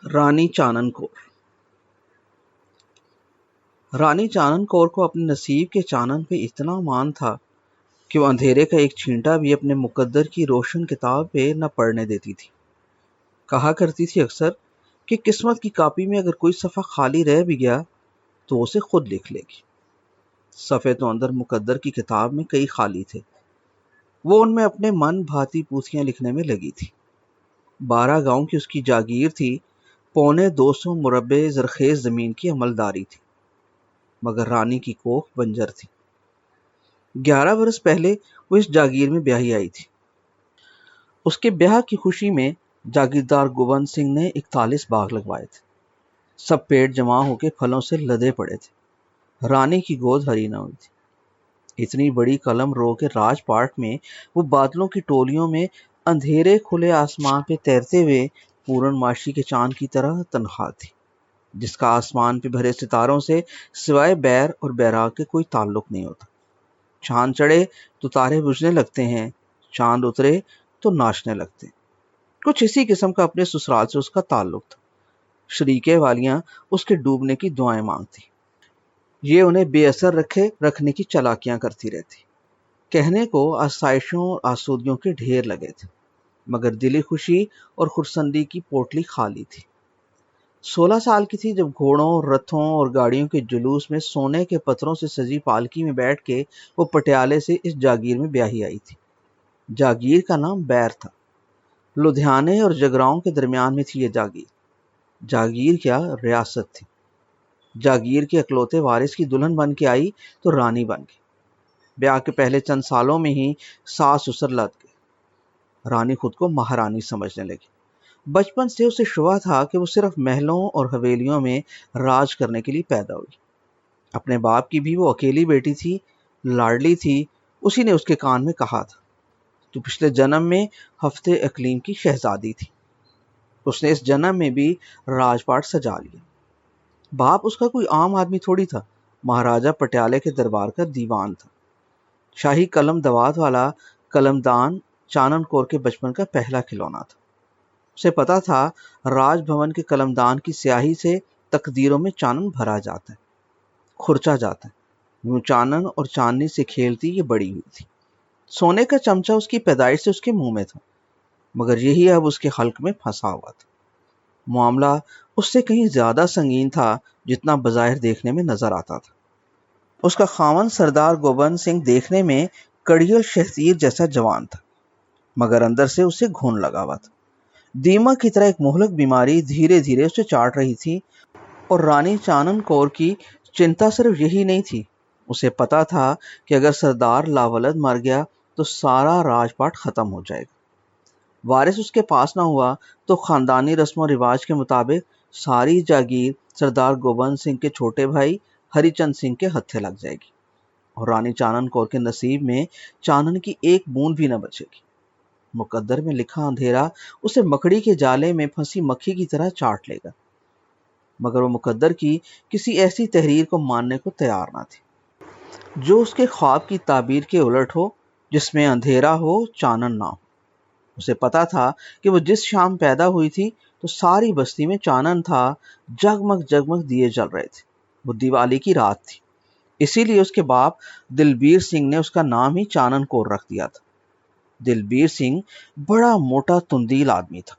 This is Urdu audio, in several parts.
رانی چانن کور۔ رانی چانن کور کو اپنے نصیب کے چانن پہ اتنا مان تھا کہ وہ اندھیرے کا ایک چھینٹا بھی اپنے مقدر کی روشن کتاب پہ نہ پڑھنے دیتی تھی۔ کہا کرتی تھی اکثر کہ قسمت کی کاپی میں اگر کوئی صفحہ خالی رہ بھی گیا تو اسے خود لکھ لے گی۔ صفحے تو اندر مقدر کی کتاب میں کئی خالی تھے، وہ ان میں اپنے من بھاتی پوتھیاں لکھنے میں لگی تھی۔ 12 گاؤں کی اس کی جاگیر تھی، 250 مربع زرخیز زمین کی عملداری تھی، مگر رانی کی کوکھ بنجر تھی۔ 11 برس پہلے وہ اس جاگیر میں بیاہی آئی تھی۔ اس کے بیاہ کی خوشی میں جاگیردار گوبند سنگھ نے 41 باغ لگوائے تھے، سب پیڑ جمع ہو کے پھلوں سے لدے پڑے تھے۔ رانی کی گود ہری نہ ہوئی تھی۔ اتنی بڑی قلم رو کے راج پاٹ میں وہ بادلوں کی ٹولیوں میں اندھیرے کھلے آسمان پہ تیرتے ہوئے پورنماشی کے چاند کی طرح تنہا تھی، جس کا آسمان پہ بھرے ستاروں سے سوائے بیر اور بیراگ کے کوئی تعلق نہیں ہوتا۔ چاند چڑھے تو تارے بجھنے لگتے ہیں، چاند اترے تو ناچنے لگتے ہیں۔ کچھ اسی قسم کا اپنے سسرال سے اس کا تعلق تھا۔ شریکے والیاں اس کے ڈوبنے کی دعائیں مانگتی، یہ انہیں بے اثر رکھنے کی چالاکیاں کرتی رہتی۔ کہنے کو آسائشوں اور آسودگیوں کے ڈھیر لگے تھے، مگر دلی خوشی اور خرسندی کی پوٹلی خالی تھی۔ 16 سال کی تھی جب گھوڑوں، رتھوں اور گاڑیوں کے جلوس میں سونے کے پتھروں سے سجی پالکی میں بیٹھ کے وہ پٹیالے سے اس جاگیر میں بیاہی آئی تھی۔ جاگیر کا نام بیر تھا۔ لدھیانے اور جگراؤں کے درمیان میں تھی یہ جاگیر۔ جاگیر کیا ریاست تھی۔ جاگیر کے اکلوتے وارث کی دلہن بن کے آئی تو رانی بن گئی۔ بیاہ کے پہلے چند سالوں میں ہی ساس سسر لد گئے۔ رانی خود کو مہارانی سمجھنے لگی۔ بچپن سے اسے شبہ تھا کہ وہ صرف محلوں اور حویلیوں میں راج کرنے کے لیے پیدا ہوئی۔ اپنے باپ کی بھی وہ اکیلی بیٹی تھی، لاڈلی تھی۔ اسی نے اس کے کان میں کہا تھا، تو پچھلے جنم میں ہفتے اقلیم کی شہزادی تھی۔ اس نے اس جنم میں بھی راج پاٹ سجا لیا۔ باپ اس کا کوئی عام آدمی تھوڑی تھا، مہاراجہ پٹیالے کے دربار کا دیوان تھا۔ شاہی قلم دوات والا قلمدان چانن کور کے بچپن کا پہلا کھلونا تھا۔ اسے پتا تھا راج بھون کے قلمدان کی سیاہی سے تقدیروں میں چانن بھرا جاتا ہے، کھرچا جاتا ہے۔ یوں چانن اور چاندنی سے کھیلتی یہ بڑی ہوئی تھی۔ سونے کا چمچہ اس کی پیدائش سے اس کے منہ میں تھا، مگر یہی اب اس کے حلق میں پھنسا ہوا تھا۔ معاملہ اس سے کہیں زیادہ سنگین تھا جتنا بظاہر دیکھنے میں نظر آتا تھا۔ اس کا خاوند سردار گوبند سنگھ دیکھنے میں کڑیل شہتیر جیسا جوان تھا، مگر اندر سے اسے گھن لگا ہوا تھا۔ دیمک کی طرح ایک مہلک بیماری دھیرے دھیرے اسے چاٹ رہی تھی، اور رانی چانن کور کی چنتا صرف یہی نہیں تھی۔ اسے پتا تھا کہ اگر سردار لاولد مر گیا تو سارا راج پاٹ ختم ہو جائے گا۔ وارث اس کے پاس نہ ہوا تو خاندانی رسم و رواج کے مطابق ساری جاگیر سردار گوبند سنگھ کے چھوٹے بھائی ہری چند سنگھ کے ہتھے لگ جائے گی، اور رانی چانن کور کے نصیب میں چانن کی ایک بوند بھی نہ بچے گی۔ مقدر میں لکھا اندھیرا اسے مکڑی کے جالے میں پھنسی مکھی کی طرح چاٹ لے گا، مگر وہ مقدر کی کسی ایسی تحریر کو ماننے کو تیار نہ تھی جو اس کے خواب کی تعبیر کے الٹ ہو، جس میں اندھیرا ہو، چانن نہ ہو۔ اسے پتا تھا کہ وہ جس شام پیدا ہوئی تھی تو ساری بستی میں چانن تھا، جگمگ جگمگ دیے جل رہے تھے۔ وہ دیوالی کی رات تھی، اسی لیے اس کے باپ دلبیر سنگھ نے اس کا نام ہی چانن کور رکھ دیا تھا۔ دلبیر سنگھ بڑا موٹا تندیل آدمی تھا۔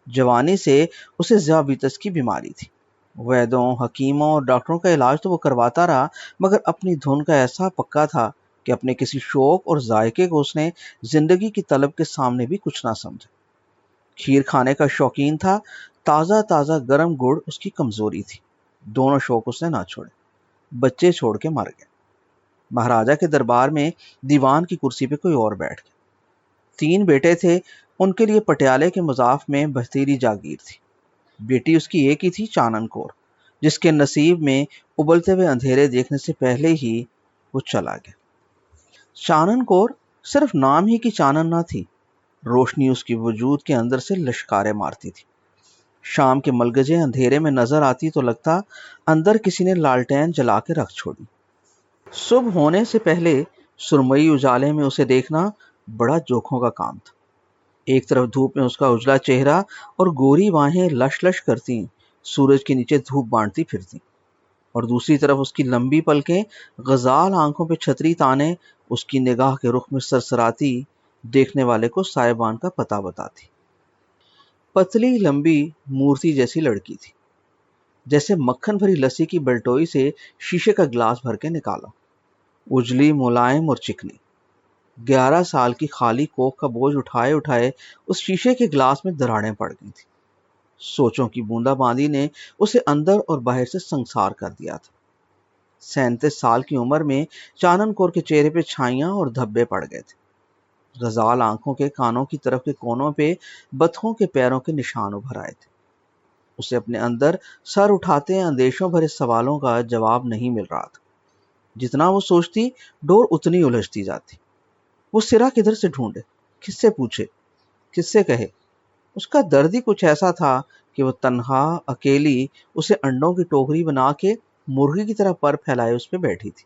جوانی سے اسے ذیابیطس کی بیماری تھی۔ ویدوں، حکیموں اور ڈاکٹروں کا علاج تو وہ کرواتا رہا، مگر اپنی دھن کا ایسا پکا تھا کہ اپنے کسی شوق اور ذائقے کو اس نے زندگی کی طلب کے سامنے بھی کچھ نہ سمجھا۔ کھیر کھانے کا شوقین تھا، تازہ تازہ گرم گڑ اس کی کمزوری تھی۔ دونوں شوق اس نے نہ چھوڑے، بچے چھوڑ کے مر گئے۔ مہاراجہ کے دربار میں دیوان کی کرسی پہ کوئی اور بیٹھ گیا۔ 3 بیٹے تھے، ان کے لیے پٹیالے کے مضاف میں بہتیری جاگیر تھی۔ بیٹی اس کی ایک ہی تھی، چانن کور، جس کے نصیب میں ابلتے ہوئے اندھیرے دیکھنے سے پہلے ہی وہ چلا گیا۔ چانن کور صرف نام ہی کی چانن نہ تھی، روشنی اس کی وجود کے اندر سے لشکاریں مارتی تھی۔ شام کے ملگجے اندھیرے میں نظر آتی تو لگتا اندر کسی نے لالٹین جلا کے رکھ چھوڑی۔ صبح ہونے سے پہلے سرمئی اجالے میں اسے دیکھنا بڑا جوکھوں کا کام تھا۔ ایک طرف دھوپ میں اس کا اجلا چہرہ اور گوری باہیں لش لش کرتی سورج کے نیچے دھوپ بانٹتی پھرتی، اور دوسری طرف اس کی لمبی پلکیں غزال آنکھوں پہ چھتری تانے اس کی نگاہ کے رخ میں سرسراتی دیکھنے والے کو صاحبان کا پتہ بتاتی۔ پتلی لمبی مورتی جیسی لڑکی تھی، جیسے مکھن بھری لسی کی بلٹوئی سے شیشے کا گلاس بھر کے نکالا، اجلی ملائم اور چکنی۔ 11 سال کی خالی کوکھ کا بوجھ اٹھائے اٹھائے اس شیشے کے گلاس میں دراڑیں پڑ گئی تھی۔ سوچوں کی بوندا باندی نے اسے اندر اور باہر سے سنگسار کر دیا تھا۔ 37 سال کی عمر میں چانن کور کے چہرے پہ چھائیاں اور دھبے پڑ گئے تھے۔ غزال آنکھوں کے کانوں کی طرف کے کونوں پہ بطخوں کے پیروں کے نشان ابھر آئے تھے۔ اسے اپنے اندر سر اٹھاتے اندیشوں بھرے سوالوں کا جواب نہیں مل رہا تھا۔ جتنا وہ سوچتی ڈور اتنی الجھتی جاتی۔ وہ سرا کدھر سے ڈھونڈے، کس سے پوچھے، کس سے کہے؟ اس کا درد ہی کچھ ایسا تھا کہ وہ تنہا اکیلی اسے انڈوں کی ٹوکری بنا کے مرغی کی طرح پر پھیلائے اس پہ بیٹھی تھی،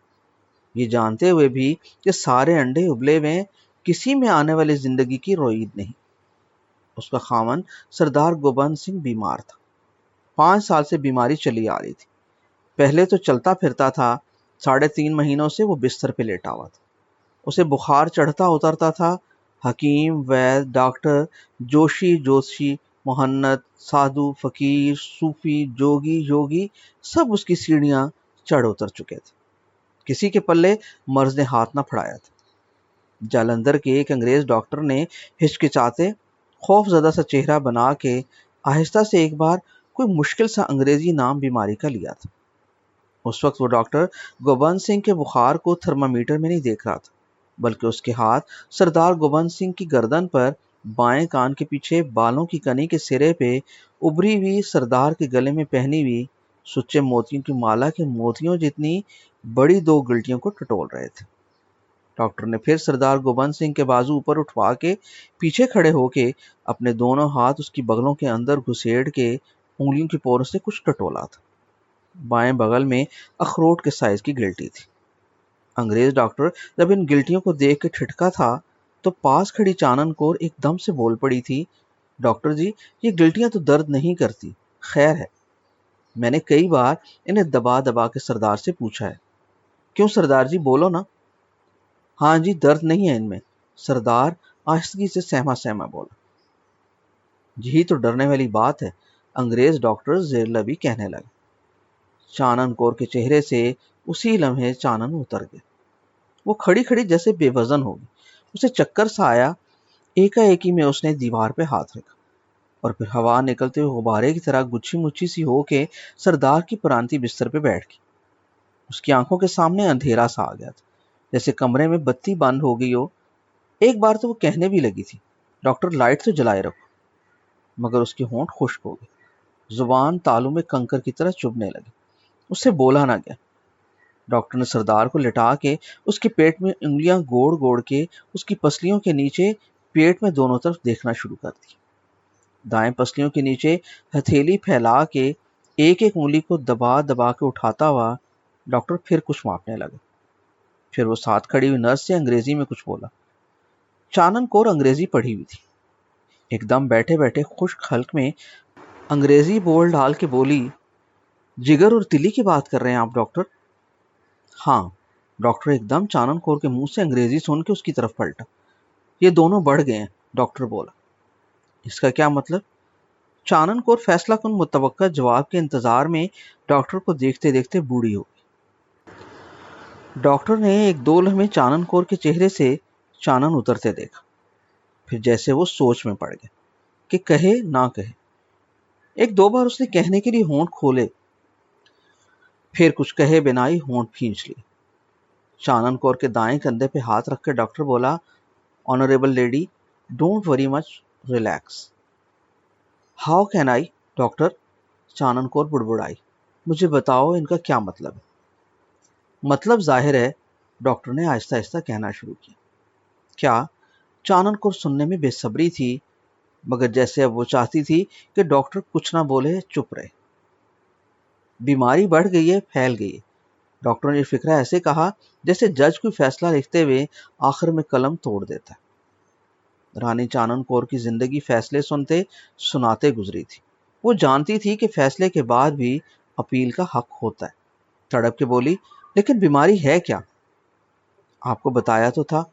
یہ جانتے ہوئے بھی کہ سارے انڈے ابلے ہوئے، کسی میں آنے والی زندگی کی روئید نہیں۔ اس کا خاوند سردار گوبند سنگھ بیمار تھا۔ 5 سال سے بیماری چلی آ رہی تھی۔ پہلے تو چلتا پھرتا تھا، 3.5 مہینوں سے وہ بستر پہ لیٹا ہوا تھا۔ اسے بخار چڑھتا اترتا تھا۔ حکیم، وید، ڈاکٹر، جوشی جوتشی، مہنت، سادھو، فقیر، صوفی، جوگی یوگی سب اس کی سیڑھیاں چڑھ اتر چکے تھے۔ کسی کے پلے مرض نے ہاتھ نہ پھڑایا تھا۔ جالندھر کے ایک انگریز ڈاکٹر نے ہچکچاتے خوف زدہ سا چہرہ بنا کے آہستہ سے ایک بار کوئی مشکل سا انگریزی نام بیماری کا لیا تھا۔ اس وقت وہ ڈاکٹر گوبند سنگھ کے بخار کو تھرمامیٹر میں نہیں دیکھ رہا تھا، بلکہ اس کے ہاتھ سردار گوبند سنگھ کی گردن پر بائیں کان کے پیچھے بالوں کی کنی کے سرے پہ ابری ہوئی سردار کے گلے میں پہنی ہوئی سچے موتیوں کی مالا کے موتیوں جتنی بڑی 2 گلٹیوں کو ٹٹول رہے تھے۔ ڈاکٹر نے پھر سردار گوبند سنگھ کے بازو اوپر اٹھوا کے پیچھے کھڑے ہو کے اپنے دونوں ہاتھ اس کی بغلوں کے اندر گھسیڑ کے انگلیوں کی پوروں سے کچھ ٹٹولا تھا۔ بائیں بغل میں اخروٹ کے سائز کی گلٹی تھی۔ انگریز ڈاکٹر جب ان گلٹیوں کو دیکھ کے ٹھٹکا تھا تو پاس کھڑی چانن کور ایک دم سے بول پڑی تھی، ڈاکٹر جی یہ گلٹیاں تو درد نہیں کرتی، خیر ہے۔ میں نے کئی بار انہیں دبا دبا کے سردار سے پوچھا ہے۔ کیوں سردار جی بولو نا۔ ہاں جی درد نہیں ہے ان میں، سردار آہستگی سے سہما سہما بولا۔ یہی تو ڈرنے والی بات ہے، انگریز ڈاکٹر زیر لبی کہنے لگا۔ چانن کور کے چہرے سے اسی لمحے چانن اتر گئے۔ وہ کھڑی کھڑی جیسے بے وزن ہو گئی۔ اسے چکر سا آیا، ایکا ایکی میں اس نے دیوار پہ ہاتھ رکھا اور پھر ہوا نکلتے ہوئے غبارے کی طرح گچھی مچھی سی ہو کے سردار کی پرانتی بستر پہ بیٹھ گئی۔ اس کی آنکھوں کے سامنے اندھیرا سا آ گیا تھا، جیسے کمرے میں بتی بند ہو گئی ہو۔ ایک بار تو وہ کہنے بھی لگی تھی، ڈاکٹر لائٹ تو جلائے رکھو، مگر اس کے ہونٹ خشک ہو گئے، زبان تالو میں کنکر کی طرح چبھنے لگی، اس سے بولا نہ گیا۔ ڈاکٹر نے سردار کو لٹا کے اس کے پیٹ میں انگلیاں گوڑ گوڑ کے اس کی پسلیوں کے نیچے پیٹ میں دونوں طرف دیکھنا شروع کر دی۔ دائیں پسلیوں کے نیچے ہتھیلی پھیلا کے ایک ایک انگلی کو دبا دبا کے اٹھاتا ہوا ڈاکٹر پھر کچھ ماپنے لگا۔ پھر وہ ساتھ کھڑی ہوئی نرس سے انگریزی میں کچھ بولا۔ چانن کور انگریزی پڑھی ہوئی تھی۔ ایک دم بیٹھے بیٹھے خشک حلق میں انگریزی بول ڈال کے بولی، جگر اور تلی کی بات کر رہے ہیں آپ ڈاکٹر؟ ہاں۔ ڈاکٹر ایک دم چانن کور کے منہ سے انگریزی سن کے اس کی طرف پلٹا۔ یہ دونوں بڑھ گئے ہیں، ڈاکٹر بولا۔ اس کا کیا مطلب؟ چانن کور فیصلہ کن متوقع جواب کے انتظار میں ڈاکٹر کو دیکھتے دیکھتے بوڑھی ہو گئی۔ ڈاکٹر نے ایک 2 لمحے چانن کور کے چہرے سے چانن اترتے دیکھا، پھر جیسے وہ سوچ میں پڑ گئے کہ کہے نہ کہے۔ 1-2 بار اس نے کہنے کے لیے ہونٹ کھولے، پھر کچھ کہے بنا ہی ہونٹ کھینچ لیے۔ چانن کور کے دائیں کندھے پہ ہاتھ رکھ کے ڈاکٹر بولا، honourable lady don't worry much, relax. How can I doctor? Chanan Kaur بڑبڑائی، مجھے بتاؤ ان کا کیا مطلب ہے؟ مطلب ظاہر ہے، ڈاکٹر نے آہستہ آہستہ کہنا شروع کیا۔ کیا؟ چانن کور سننے میں بے صبری تھی، مگر جیسے اب وہ چاہتی تھی کہ ڈاکٹر کچھ نہ بولے، چپ رہے۔ بیماری بڑھ گئی ہے، پھیل گئی ہے۔ ڈاکٹر نے فکرہ ایسے کہا جیسے جج کوئی فیصلہ لکھتے ہوئے آخر میں قلم توڑ دیتا ہے۔ رانی چانن کور کی زندگی فیصلے سنتے سناتے گزری تھی۔ وہ جانتی تھی کہ فیصلے کے بعد بھی اپیل کا حق ہوتا ہے۔ تڑپ کے بولی، لیکن بیماری ہے کیا؟ آپ کو بتایا تو تھا۔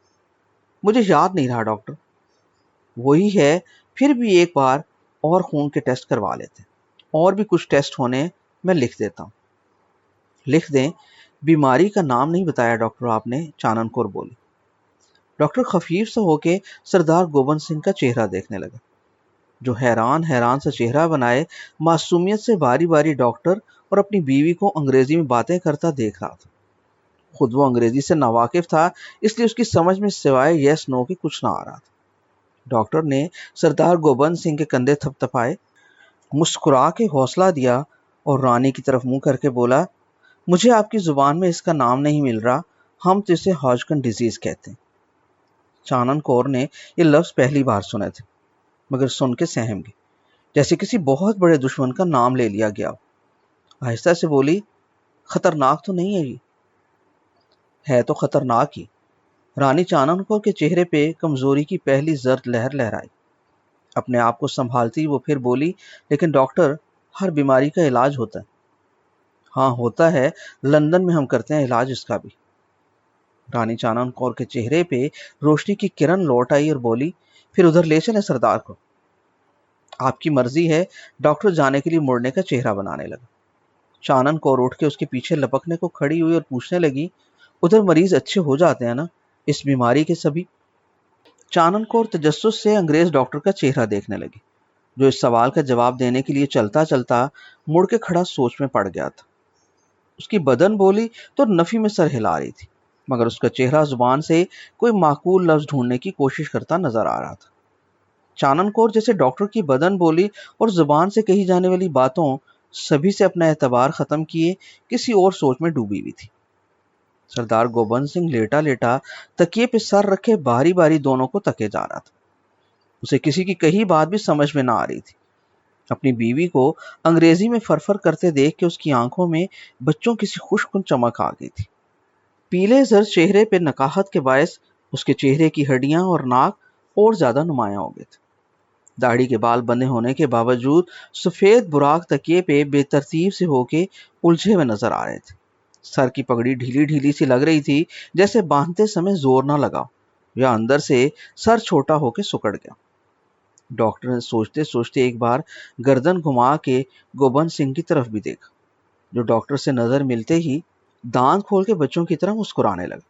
مجھے یاد نہیں رہا ڈاکٹر۔ وہی ہے، پھر بھی ایک بار اور خون کے ٹیسٹ کروا لیتے، اور بھی کچھ ٹیسٹ ہونے، میں لکھ دیتا ہوں۔ لکھ دیں؟ بیماری کا نام نہیں بتایا ڈاکٹر آپ نے، چانن کور بولی۔ ڈاکٹر خفیف سے ہو کے سردار گوبند سنگھ کا چہرہ دیکھنے لگا، جو حیران سا چہرہ بنائے معصومیت سے باری باری ڈاکٹر اور اپنی بیوی کو انگریزی میں باتیں کرتا دیکھ رہا تھا۔ خود وہ انگریزی سے ناواقف تھا، اس لیے اس کی سمجھ میں سوائے یس نو کے کچھ نہ آ رہا تھا۔ ڈاکٹر نے سردار گوبند سنگھ کے کندھے تھپ تھپائے، مسکرا کے حوصلہ دیا اور رانی کی طرف منہ کر کے بولا، مجھے آپ کی زبان میں اس کا نام نہیں مل رہا، ہم تو اسے ہاجکن ڈیزیز کہتے ہیں۔ چانن کور نے یہ لفظ پہلی بار سنے تھے، مگر سن کے سہم گئی، جیسے کسی بہت بڑے دشمن کا نام لے لیا گیا۔ آہستہ سے بولی، خطرناک تو نہیں ہے یہ؟ ہے تو خطرناک ہی۔ رانی چانن کور کے چہرے پہ کمزوری کی پہلی زرد لہر لہرائی۔ اپنے آپ کو سنبھالتی وہ پھر بولی، لیکن ڈاکٹر، ہر بیماری کا علاج ہوتا ہے۔ ہاں ہوتا ہے، لندن میں ہم کرتے ہیں علاج اس کا بھی۔ رانی چانن کور کے چہرے پہ روشنی کی کرن لوٹ آئی اور بولی، پھر ادھر لے چلیں سردار کو۔ آپ کی مرضی ہے، ڈاکٹر جانے کے لیے مڑنے کا چہرہ بنانے لگا۔ چانن کور اٹھ کے اس کے پیچھے لپکنے کو کھڑی ہوئی اور پوچھنے لگی، ادھر مریض اچھے ہو جاتے ہیں نا، اس بیماری کے سبھی؟ چانن کور تجسس سے انگریز ڈاکٹر کا چہرہ دیکھنے لگی، جو اس سوال کا جواب دینے کے لیے چلتا چلتا مڑ کے کھڑا سوچ میں پڑ گیا تھا۔ اس کی بدن بولی تو نفی میں سر ہلا رہی تھی، مگر اس کا چہرہ زبان سے کوئی معقول لفظ ڈھونڈنے کی کوشش کرتا نظر آ رہا تھا۔ چانن کور جیسے ڈاکٹر کی بدن بولی اور زبان سے کہی جانے والی باتوں سبھی سے اپنا اعتبار ختم کیے کسی اور سوچ میں ڈوبی ہوئی تھی۔ سردار گوبند سنگھ لیٹا لیٹا تکیے پہ سر رکھے باری باری دونوں کو تکے جا رہا تھا۔ اسے کسی کی کہی بات بھی سمجھ میں نہ آ رہی تھی۔ اپنی بیوی کو انگریزی میں فرفر کرتے دیکھ کے اس کی آنکھوں میں بچوں کی سی خوشکن چمک آ گئی تھی۔ پیلے زرد چہرے پہ نکاہت کے باعث اس کے چہرے کی ہڈیاں اور ناک اور زیادہ نمایاں ہو گئے تھے۔ داڑھی کے بال بندے ہونے کے باوجود سفید براق تکیے پہ بے ترتیب سے ہو کے الجھے ہوئے نظر آ رہے تھے۔ سر کی پگڑی ڈھیلی ڈھیلی سی لگ رہی تھی، جیسے باندھتے سمے زور نہ لگا یا اندر سے سر چھوٹا ہو کے سکڑ گیا۔ ڈاکٹر نے سوچتے سوچتے ایک بار گردن گھما کے گوبند سنگھ کی طرف بھی دیکھا، جو ڈاکٹر سے نظر ملتے ہی دانت کھول کے بچوں کی طرح مسکرانے لگا۔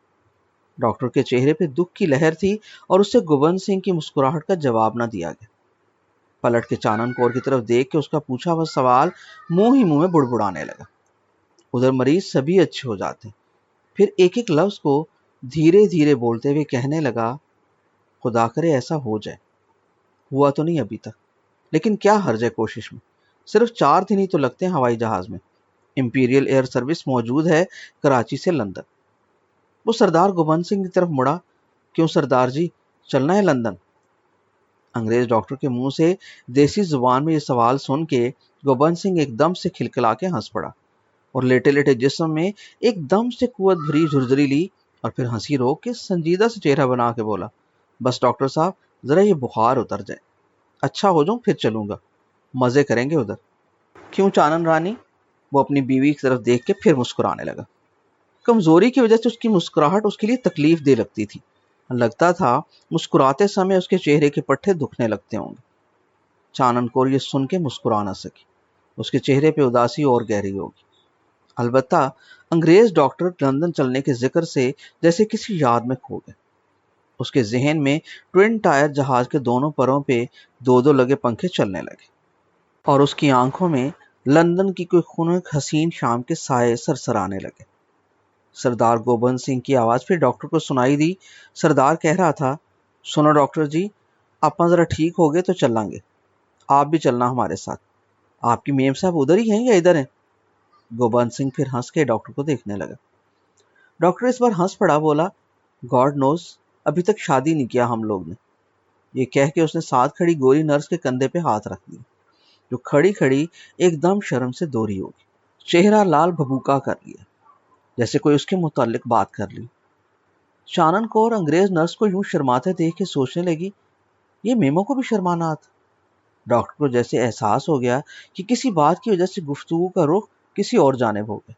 ڈاکٹر کے چہرے پہ دکھ کی لہر تھی اور اس سے گوبند سنگھ کی مسکراہٹ کا جواب نہ دیا گیا۔ پلٹ کے چانن کور کی طرف دیکھ کے اس کا پوچھا ہوا سوال منہ ہی منہ میں بڑبڑانے لگا، ادھر مریض سبھی اچھے ہو جاتے ہیں۔ پھر ایک ایک لفظ کو دھیرے دھیرے بولتے ہوئے کہنے لگا، خدا کرے ایسا ہو جائے۔ ہوا تو نہیں ابھی تک، لیکن کیا حرج ہے کوشش میں، صرف 4 دن ہی تو لگتے ہیں ہوائی جہاز میں، امپیریل ایئر سروس موجود ہے کراچی سے لندن۔ وہ سردار گوبند سنگھ کی طرف مڑا، کیوں سردار جی، چلنا ہے لندن؟ انگریز ڈاکٹر کے منہ سے دیسی زبان میں یہ سوال سن کے گوبند سنگھ ایک دم سے کھلکھلا کے ہنس پڑا اور لیٹے لیٹے جسم میں ایک دم سے قوت بھری جھرجھری لی اور پھر ہنسی روک کے سنجیدہ سے چہرہ بنا کے بولا، بس ڈاکٹر صاحب ذرا یہ بخار اتر جائے، اچھا ہو جاؤں پھر چلوں گا، مزے کریں گے ادھر۔ کیوں چانن رانی؟ وہ اپنی بیوی کی طرف دیکھ کے پھر مسکرانے لگا۔ کمزوری کی وجہ سے اس کی مسکراہٹ اس کے لیے تکلیف دہ لگتی تھی، لگتا تھا مسکراتے سمے اس کے چہرے کے پٹھے دکھنے لگتے ہوں گے۔ چانن کور یہ سن کے مسکرا نہ سکی، اس کے چہرے پہ اداسی اور گہری ہوگی۔ البتہ انگریز ڈاکٹر لندن چلنے کے ذکر سے جیسے کسی یاد میں کھو گئے۔ اس کے ذہن میں ٹوئن ٹائر جہاز کے دونوں پروں پہ 2 لگے پنکھے چلنے لگے اور اس کی آنکھوں میں لندن کی کوئی خنک حسین شام کے سائے سرسرانے لگے۔ سردار گوبند سنگھ کی آواز پھر ڈاکٹر کو سنائی دی۔ سردار کہہ رہا تھا، سنو ڈاکٹر جی، اپنا ذرا ٹھیک ہو گئے تو چلیں گے، آپ بھی چلنا ہمارے ساتھ۔ آپ کی میم صاحب ادھر ہی ہیں یا ادھر ہیں؟ گوبند سنگھ پھر ہنس کے ڈاکٹر کو دیکھنے لگا۔ ڈاکٹر اس بار ہنس پڑا، بولا، گاڈ نوز ابھی تک شادی نہیں کیا ہم لوگ نے۔ یہ کہہ کے اس نے ساتھ کھڑی گوری نرس کے کندھے پہ ہاتھ رکھ دیا، جو کھڑی کھڑی ایک دم شرم سے دوری ہو گئی، چہرہ لال بھبوکا کر لیا، جیسے کوئی اس کے متعلق بات کر لی۔ چانن کور انگریز نرس کو یوں شرماتے دیکھ کے سوچنے لگی، یہ میمو کو بھی شرمانا آتا۔ ڈاکٹر کو جیسے احساس ہو گیا کہ کسی بات کی وجہ سے گفتگو کا رخ کسی اور جانب ہو گیا۔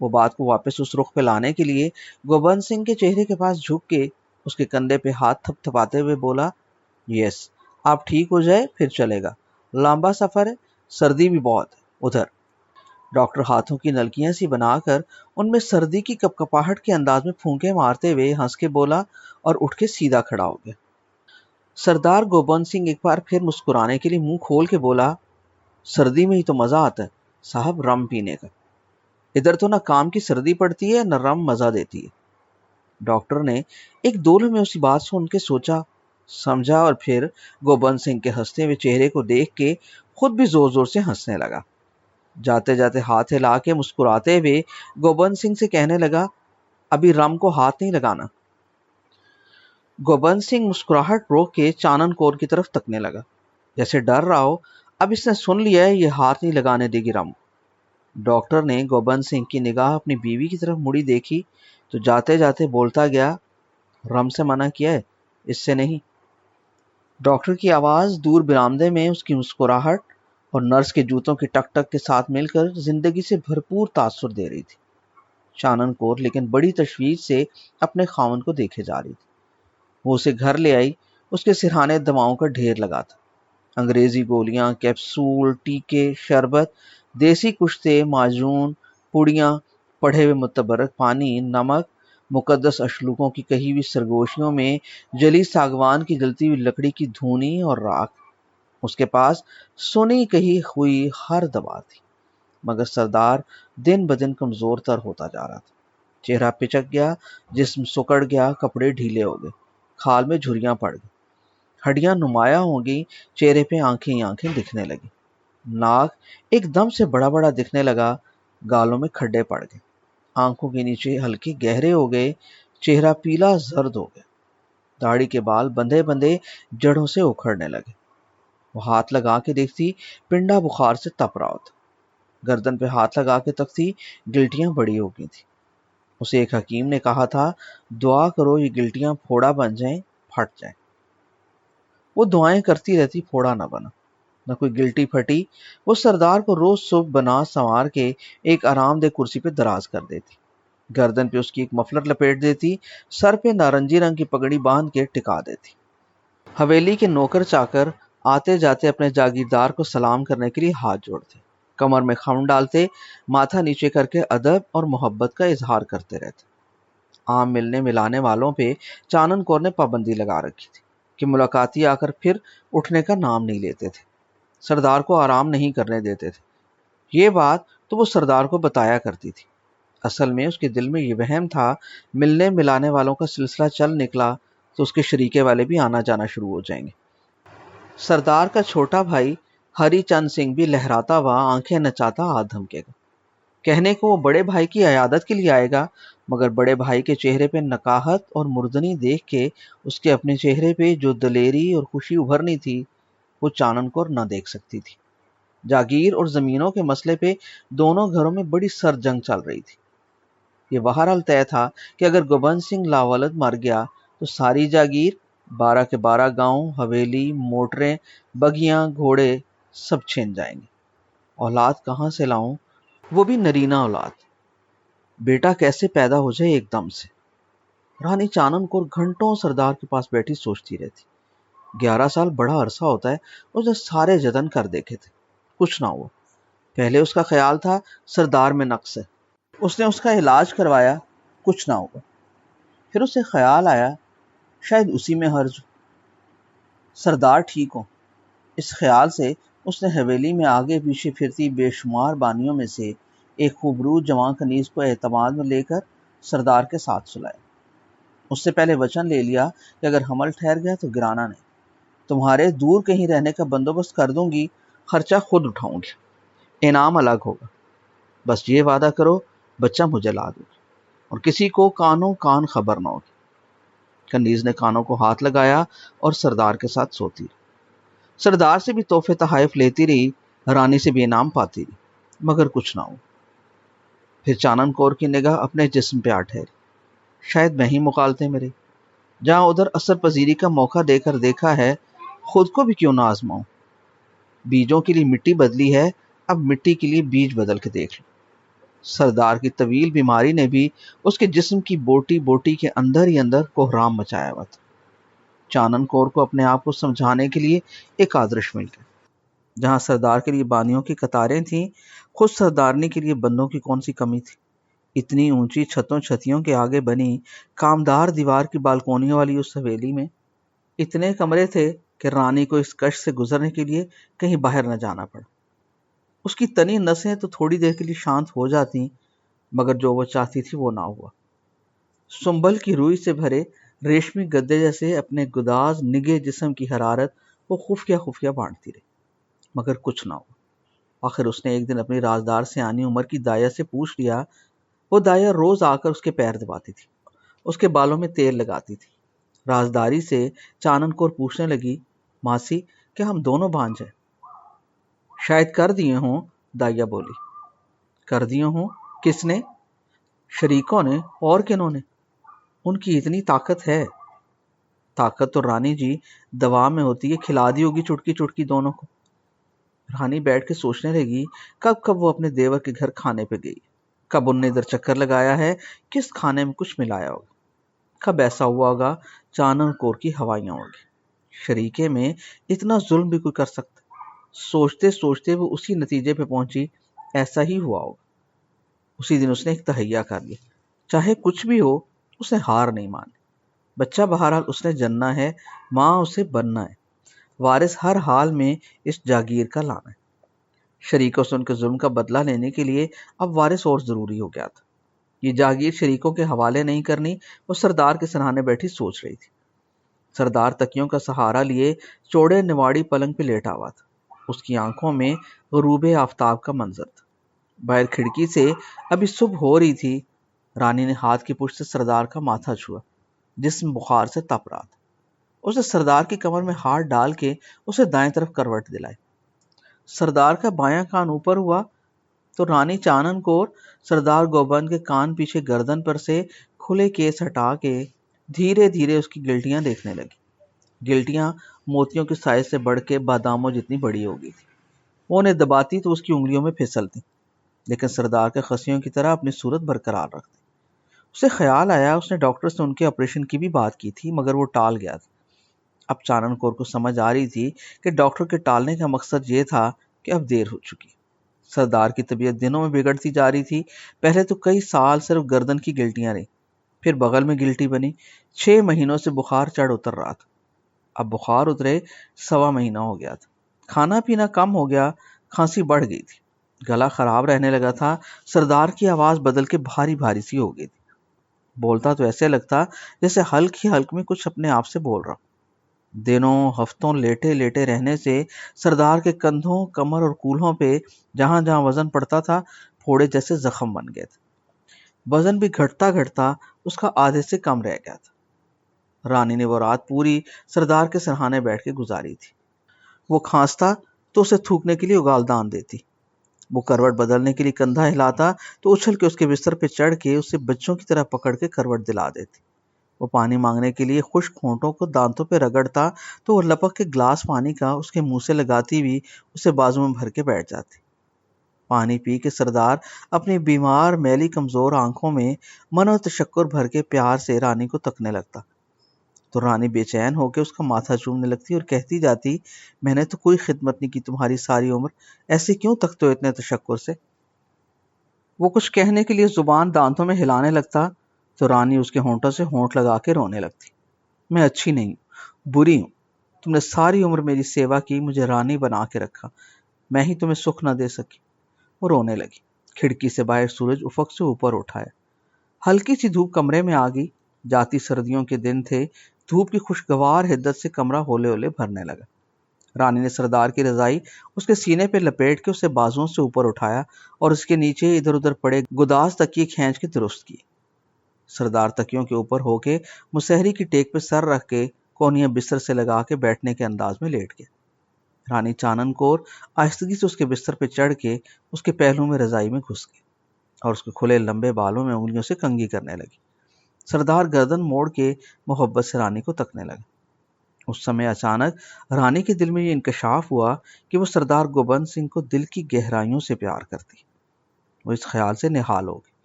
وہ بات کو واپس اس رخ پہ لانے کے لیے گوبند سنگھ کے چہرے کے پاس جھک کے اس کے کندھے پہ ہاتھ تھپ تھپاتے ہوئے بولا، یس، آپ ٹھیک ہو جائے پھر چلے گا، لمبا سفر ہے، سردی بھی بہت ہے ادھر۔ ڈاکٹر ہاتھوں کی نلکیاں سی بنا کر ان میں سردی کی کپکپاہٹ کے انداز میں پھونکے مارتے ہوئے ہنس کے بولا اور اٹھ کے سیدھا کھڑا ہو گیا۔ سردار گوبند سنگھ ایک بار پھر مسکرانے کے لیے منہ کھول کے بولا، سردی میں ہی تو مزہ آتا ہے صاحب رم پینے کا، ادھر تو نہ کام کی سردی پڑتی ہے نہ رم مزہ دیتی ہے۔ ڈاکٹر نے ایک دو لمحے اسی بات سن کے سوچا سمجھا اور پھر گوبند سنگھ کے ہنستے ہوئے چہرے کو دیکھ کے خود بھی زور زور سے ہنسنے لگا۔ جاتے جاتے ہاتھ ہلا کے مسکراتے ہوئے گوبند سنگھ سے کہنے لگا، ابھی رم کو ہاتھ نہیں لگانا۔ گوبند سنگھ مسکراہٹ روک کے چانن کور کی طرف تکنے لگا، جیسے ڈر رہا ہو اب اس نے سن لیا ہے یہ ہاتھ نہیں لگانے دے گی رم کو۔ ڈاکٹر نے گوبند سنگھ کی نگاہ اپنی بیوی کی طرف مڑی دیکھی تو جاتے جاتے بولتا گیا، رم سے منع کیا ہے، اس سے نہیں۔ ڈاکٹر کی آواز دور برآمدے میں اس کی مسکراہٹ اور نرس کے جوتوں کی ٹک ٹک کے ساتھ مل کر زندگی سے بھرپور تاثر دے رہی تھی۔ چانن کور لیکن بڑی تشویش سے اپنے خاوند کو دیکھے جا رہی تھی۔ وہ اسے گھر لے آئی، اس کے سرہانے دواؤں کا ڈھیر لگا تھا، انگریزی گولیاں، کیپسول، ٹیکے، شربت، دیسی کشتے، معجون، پوڑیاں، پڑھے ہوئے متبرک پانی، نمک، مقدس اشلوکوں کی کہی ہوئی سرگوشیوں میں جلی ساگوان کی جلتی ہوئی لکڑی کی دھونی اور راکھ۔ اس کے پاس سنی کہی ہوئی ہر دوا تھی، مگر سردار دن بدن کمزور تر ہوتا جا رہا تھا۔ چہرہ پچک گیا، جسم سکڑ گیا، کپڑے ڈھیلے ہو گئے، کھال میں جھریاں پڑ گئی، ہڈیاں نمایاں ہو گئی، چہرے پہ آنکھیں ہی آنکھیں دکھنے لگی، ناک ایک دم سے بڑا بڑا دکھنے لگا، گالوں میں کھڈے پڑ گئے، آنکھوں کے نیچے ہلکے گہرے ہو گئے، چہرہ پیلا زرد ہو گیا، داڑھی کے بال بندھے بندھے جڑوں سے اکھڑنے لگے۔ وہ ہاتھ لگا کے دیکھتی، پنڈا بخار سے تپ رہا ہوتا، گردن پہ ہاتھ لگا کے تکتی، گلٹیاں بڑی ہو گئی تھی۔ اسے ایک حکیم نے کہا تھا، دعا کرو یہ گلٹیاں پھوڑا بن جائیں، پھٹ جائیں۔ وہ دعائیں کرتی رہتی، پھوڑا نہ بنا، نہ کوئی گلٹی پھٹی۔ وہ سردار کو روز صبح بنا سنوار کے ایک آرام دہ کرسی پہ دراز کر دیتی، گردن پہ اس کی ایک مفلر لپیٹ دیتی، سر پہ نارنجی رنگ کی پگڑی باندھ کے ٹکا دیتی۔ حویلی کے نوکر چاکر آتے جاتے اپنے جاگیردار کو سلام کرنے کے لیے ہاتھ جوڑتے، کمر میں خم ڈالتے، ماتھا نیچے کر کے ادب اور محبت کا اظہار کرتے رہتے۔ عام ملنے ملانے والوں پہ چانن کور نے پابندی لگا رکھی تھی کہ ملاقاتی آ کر پھر اٹھنے کا نام نہیں لیتے تھے، سردار کو آرام نہیں کرنے دیتے تھے۔ یہ بات تو وہ سردار کو بتایا کرتی تھی، اصل میں اس کے دل میں یہ وہم تھا، ملنے ملانے والوں کا سلسلہ چل نکلا تو اس کے شریکے والے بھی آنا جانا شروع ہو جائیں گے۔ سردار کا چھوٹا بھائی ہری چند سنگھ بھی لہراتا ہوا آنکھیں نچاتا آ دھمکے گا، کہنے کو وہ بڑے بھائی کی عیادت کے لیے آئے گا، مگر بڑے بھائی کے چہرے پہ نکاہت اور مردنی دیکھ کے اس کے اپنے چہرے پہ جو دلیری اور خوشی ابھرنی تھی وہ چانن کور نہ دیکھ سکتی تھی۔ جاگیر اور زمینوں کے مسئلے پہ دونوں گھروں میں بڑی سر جنگ چل رہی تھی۔ یہ بہرحال طے تھا کہ اگر گوبند سنگھ لاولد مر گیا تو ساری جاگیر، 12 کے 12 گاؤں، حویلی، موٹریں، بگیاں، گھوڑے سب چھن جائیں گے۔ اولاد کہاں سے لاؤں، وہ بھی نرینہ اولاد، بیٹا کیسے پیدا ہو جائے ایک دم سے۔ رانی چانن کور گھنٹوں سردار کے پاس بیٹھی سوچتی رہتی۔ 11 سال بڑا عرصہ ہوتا ہے، اس نے سارے جتن کر دیکھے تھے، کچھ نہ ہوا۔ پہلے اس کا خیال تھا سردار میں نقص ہے، اس نے اس کا علاج کروایا، کچھ نہ ہوا۔ پھر اسے خیال آیا شاید اسی میں حرج ہو، سردار ٹھیک ہو۔ اس خیال سے اس نے حویلی میں آگے پیچھے پھرتی بے شمار بانیوں میں سے ایک خوبرو جوان کنیز کو اعتماد میں لے کر سردار کے ساتھ سلایا۔ اس سے پہلے وچن لے لیا کہ اگر حمل ٹھہر گیا تو گرانا نہیں، تمہارے دور کہیں رہنے کا بندوبست کر دوں گی، خرچہ خود اٹھاؤں گی، انعام الگ ہوگا، بس یہ وعدہ کرو بچہ مجھے لا دو اور کسی کو کانوں کان خبر نہ ہوگی۔ کنیز نے کانوں کو ہاتھ لگایا اور سردار کے ساتھ سوتی رہی، سردار سے بھی تحفے تحائف لیتی رہی، رانی سے بھی انعام پاتی رہی، مگر کچھ نہ ہو۔ پھر چانن کور کی نگاہ اپنے جسم پہ آ ٹھہری، شاید میں ہی مغالطے میں رہی، جہاں ادھر اثر پذیری کا موقع دے کر دیکھا ہے، خود کو بھی کیوں نہ آزماؤں؟ بیجوں کے لیے مٹی بدلی ہے، اب مٹی کے لیے بیج بدل کے دیکھ لو۔ سردار کی طویل بیماری نے بھی اس کے جسم کی بوٹی بوٹی کے اندر ہی اندر کوہرام مچایا ہوا تھا۔ چانن کور کو اپنے آپ کو سمجھانے کے لیے ایک آدرش مل گیا۔ جہاں سردار کے لیے بانیوں کی قطاریں تھیں، خود سردارنی کے لیے بندوں کی کون سی کمی تھی؟ اتنی اونچی چھتوں چھتیوں کے آگے بنی کامدار دیوار کی بالکونیوں والی اس حویلی میں اتنے کمرے تھے کہ رانی کو اس کش سے گزرنے کے لیے کہیں باہر نہ جانا پڑا۔ اس کی تنی نسیں تو تھوڑی دیر کے لیے شانت ہو جاتی، مگر جو وہ چاہتی تھی وہ نہ ہوا۔ سنبل کی روئی سے بھرے ریشمی گدے جیسے اپنے گداز نگے جسم کی حرارت وہ خفیہ خفیہ بانٹتی رہی، مگر کچھ نہ ہوا۔ آخر اس نے ایک دن اپنی رازدار سے آنی عمر کی دایا سے پوچھ لیا۔ وہ دایا روز آ کر اس کے پیر دباتی تھی، اس کے بالوں میں تیل لگاتی تھی۔ رازداری سے چانن کور پوچھنے لگی، ماسی کیا ہم دونوں بانجھ ہیں؟ شاید کر دیے ہوں، دایا بولی۔ کر دیے ہوں؟ کس نے؟ شریکوں نے، اور کنہوں نے؟ ان کی اتنی طاقت ہے؟ طاقت تو رانی جی دوا میں ہوتی ہے، کھلا دی ہوگی چٹکی چٹکی دونوں کو۔ رانی بیٹھ کے سوچنے لگی، کب کب وہ اپنے دیور کے گھر کھانے پہ گئی، کب ان نے ادھر چکر لگایا ہے، کس کھانے میں کچھ ملایا ہوگا، کب ایسا ہوا ہوگا چانن کور کی ہوائیاں اڑ گئی۔ شریکے میں اتنا ظلم بھی کوئی کر سکتا؟ سوچتے سوچتے وہ اسی نتیجے پہ پہنچی، ایسا ہی ہوا ہوگا۔ اسی دن اس نے ایک تہیا کر لیا، چاہے کچھ بھی ہو اس نے ہار نہیں مانی۔ بچہ بہرحال اس نے جننا ہے، ماں اسے بننا ہے، وارث ہر حال میں اس جاگیر کا لانا ہے۔ شریکوں سے ان کے ظلم کا بدلہ لینے کے لیے اب وارث اور ضروری ہو گیا تھا۔ یہ جاگیر شریکوں کے حوالے نہیں کرنی، وہ سردار کے سرہانے بیٹھی سوچ رہی تھی۔ سردار تکیوں کا سہارا لیے چوڑے نواڑی پلنگ پہ لیٹا ہوا تھا، اس کی آنکھوں میں غروب آفتاب کا منظر تھا۔ باہر کھڑکی سے ابھی صبح ہو رہی تھی۔ رانی نے ہاتھ کی پشت سے سردار کا ماتھا چھوا، جسم بخار سے تپ رہا تھا۔ اس نے سردار کی کمر میں ہاتھ ڈال کے اسے دائیں طرف کروٹ دلائی۔ سردار کا بایاں کان اوپر ہوا تو رانی چانن کور سردار گوبند کے کان پیچھے گردن پر سے کھلے کیس ہٹا کے دھیرے دھیرے اس کی گلٹیاں دیکھنے لگی۔ گلٹیاں موتیوں کے سائز سے بڑھ کے باداموں جتنی بڑی ہو گئی تھی۔ وہ انہیں دباتی تو اس کی انگلیوں میں پھسلتی، لیکن سردار کے خصیوں کی طرح اپنی صورت برقرار رکھتی۔ اسے خیال آیا اس نے ڈاکٹر سے ان کے آپریشن کی بھی بات کی تھی، مگر وہ ٹال گیا تھا۔ اب چانن کور کو سمجھ آ رہی تھی کہ ڈاکٹر کے ٹالنے کا مقصد یہ تھا کہ اب دیر ہو چکی۔ سردار کی طبیعت دنوں میں بگڑتی جا رہی تھی۔ پہلے تو کئی سال صرف گردن کی گلٹیاں رہی، پھر بغل میں گلٹی بنی۔ 6 مہینوں سے بخار چڑھ اتر رہا تھا، اب بخار اترے 1.25 مہینہ ہو گیا تھا۔ کھانا پینا کم ہو گیا، کھانسی بڑھ گئی تھی، گلا خراب رہنے لگا تھا۔ سردار کی آواز بدل کے بھاری بھاری سی ہو گئی تھی، بولتا تو ایسے لگتا جیسے حلق ہی حلق میں کچھ اپنے آپ سے بول رہا۔ دنوں ہفتوں لیٹے لیٹے رہنے سے سردار کے کندھوں، کمر اور کولہوں پہ جہاں جہاں وزن پڑتا تھا پھوڑے جیسے زخم بن گئے تھے۔ وزن بھی گھٹتا گھٹتا اس کا آدھے سے کم رہ گیا تھا۔ رانی نے وہ رات پوری سردار کے سرہانے بیٹھ کے گزاری تھی۔ وہ کھانستا تو اسے تھوکنے کے لیے اگال دان دیتی، وہ کروٹ بدلنے کے لیے کندھا ہلاتا تو اچھل کے اس کے بستر پہ چڑھ کے اسے بچوں کی طرح پکڑ کے کروٹ دلا دیتی۔ وہ پانی مانگنے کے لیے خشک ہونٹوں کو دانتوں پہ رگڑتا تو وہ لپک کے گلاس پانی کا اس کے منہ سے لگاتی ہوئی اسے بازو میں بھر کے بیٹھ جاتی۔ پانی پی کے سردار اپنی بیمار میلی کمزور آنکھوں میں من و تشکر بھر کے پیار سے رانی کو تکنے لگتا، تو رانی بے چین ہو کے اس کا ماتھا چومنے لگتی اور کہتی جاتی، میں نے تو کوئی خدمت نہیں کی تمہاری ساری عمر، ایسے کیوں تکتے ہو اتنے تشکر سے؟ وہ کچھ کہنے کے لیے زبان دانتوں میں ہلانے لگتا تو رانی اس کے ہونٹوں سے ہونٹ لگا کے رونے لگتی۔ میں اچھی نہیں ہوں، بری ہوں، تم نے ساری عمر میری سیوا کی، مجھے رانی بنا کے رکھا، میں ہی تمہیں سکھ نہ دے سکی۔ وہ رونے لگی۔ کھڑکی سے باہر سورج افق سے اوپر اٹھایا، ہلکی سی دھوپ کمرے میں آ گئی۔ جاتی سردیوں کے دن تھے، دھوپ کی خوشگوار حدت سے کمرہ ہولے ہولے بھرنے لگا۔ رانی نے سردار کی رضائی اس کے سینے پہ لپیٹ کے اسے بازوؤں سے اوپر اٹھایا اور اس کے نیچے ادھر ادھر پڑے گداز تکیے کھینچ کے درست کیے۔ سردار تکیوں کے اوپر ہو کے مسہری کی ٹیک پہ سر رکھ کے کونیاں بستر سے لگا کے بیٹھنے کے انداز میں لیٹ گیا۔ رانی چانن کور آہستگی سے اس کے بستر پہ چڑھ کے اس کے پہلو میں رضائی میں گھس گئی اور اس کے کھلے لمبے بالوں میں انگلیوں سے کنگھی کرنے لگی۔ سردار گردن موڑ کے محبت سے رانی کو تکنے لگا۔ اس سمے اچانک رانی کے دل میں یہ انکشاف ہوا کہ وہ سردار گوبند سنگھ کو دل کی گہرائیوں سے پیار کرتی۔ وہ اس خیال سے نہال ہو گئی۔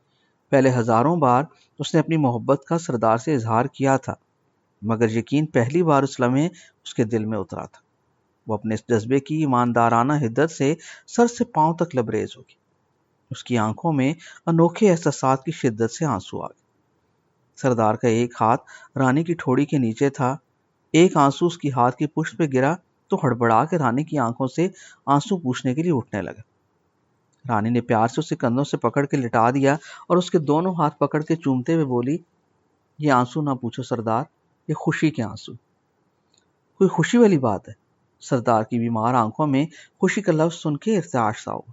پہلے ہزاروں بار اس نے اپنی محبت کا سردار سے اظہار کیا تھا، مگر یقین پہلی بار اس لمحے اس کے دل میں اترا تھا۔ وہ اپنے اس جذبے کی ایماندارانہ حدت سے سر سے پاؤں تک لبریز ہوگی۔ اس کی آنکھوں میں انوکھے احساسات کی شدت سے آنسو آ گئے۔ سردار کا ایک ہاتھ رانی کی ٹھوڑی کے نیچے تھا۔ ایک آنسو اس کی ہاتھ کی پشت پہ گرا تو ہڑبڑا کے رانی کی آنکھوں سے آنسو پوچھنے کے لیے اٹھنے لگا۔ رانی نے پیار سے اسے کندھوں سے پکڑ کے لٹا دیا اور اس کے دونوں ہاتھ پکڑ کے چومتے ہوئے بولی، یہ آنسو نہ پوچھو سردار، یہ خوشی کے آنسو۔ کوئی خوشی والی بات ہے؟ سردار کی بیمار آنکھوں میں خوشی کا لفظ سن کے ارتعاش سا ہوا،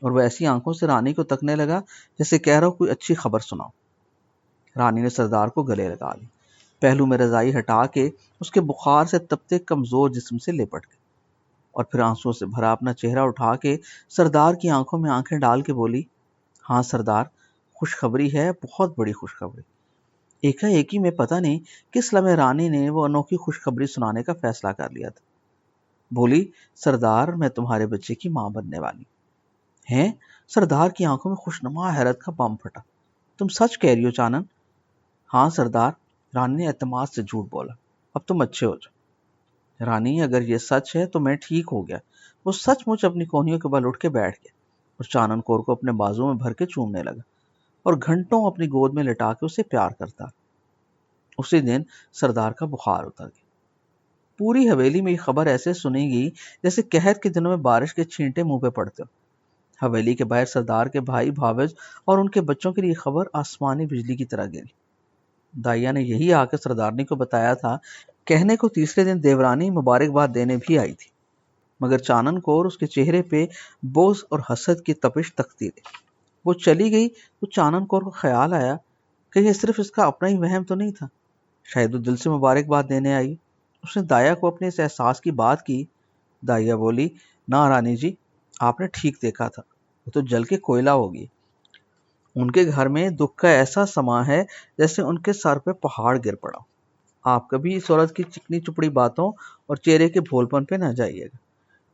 اور وہ ایسی آنکھوں سے رانی کو تکنے لگا جیسے کہہ رہا ہو کوئی اچھی خبر سناؤ۔ رانی نے سردار کو گلے لگا لی، پہلو میں رضائی ہٹا کے اس کے بخار سے تپتے کمزور جسم سے لپٹ گئی، اور پھر آنسوؤں سے بھرا اپنا چہرہ اٹھا کے سردار کی آنکھوں میں آنکھیں ڈال کے بولی، ہاں سردار، خوشخبری ہے، بہت بڑی خوشخبری۔ ایکا ایکی میں پتہ نہیں کس لمحے رانی نے وہ انوکھی خوشخبری سنانے کا فیصلہ کر لیا تھا۔ بولی، سردار، میں تمہارے بچے کی ماں بننے والی ہیں۔ سردار کی آنکھوں میں خوشنما حیرت کا بم پھٹا۔ تم سچ کہہ رہی ہو چانن؟ ہاں سردار، رانی نے اعتماد سے جھوٹ بولا، اب تم اچھے ہو جاؤ۔ رانی، اگر یہ سچ ہے تو میں ٹھیک ہو گیا۔ وہ سچ مچ اپنی کوہنیوں کے بل اٹھ کے بیٹھ گیا اور چانن کور کو اپنے بازو میں بھر کے چومنے لگا اور گھنٹوں اپنی گود میں لٹا کے اسے پیار کرتا۔ اسی دن سردار کا بخار اتر گیا۔ پوری حویلی میں یہ خبر ایسے سنی گئی جیسے قحط کے دنوں میں بارش کے چھینٹے منہ پہ پڑتے ہو۔ حویلی کے باہر سردار کے بھائی بھاوج اور ان کے بچوں کے لیے خبر آسمانی بجلی کی طرح گری۔ دائیا نے یہی آ کے سردارنی کو بتایا تھا۔ کہنے کو تیسرے دن دیورانی مبارکباد دینے بھی آئی تھی، مگر چانن کور اس کے چہرے پہ بغض اور حسد کی تپش تکتی رہی۔ وہ چلی گئی تو چانن کور کو خیال آیا کہ یہ صرف اس کا اپنا ہی وہم تو نہیں تھا، شاید وہ دل سے مبارکباد دینے آئی۔ اس نے دائیا کو اپنے اس احساس کی بات کی۔ دائیا بولی، نہ رانی جی، آپ نے ٹھیک دیکھا تھا، وہ تو جل کے کوئلہ ہوگی۔ ان کے گھر میں دکھ کا ایسا سما ہے جیسے ان کے سر پہ پہاڑ گر پڑا۔ آپ کبھی اس عورت کی چکنی چپڑی باتوں اور چہرے کے بھولپن پہ نہ جائیے گا۔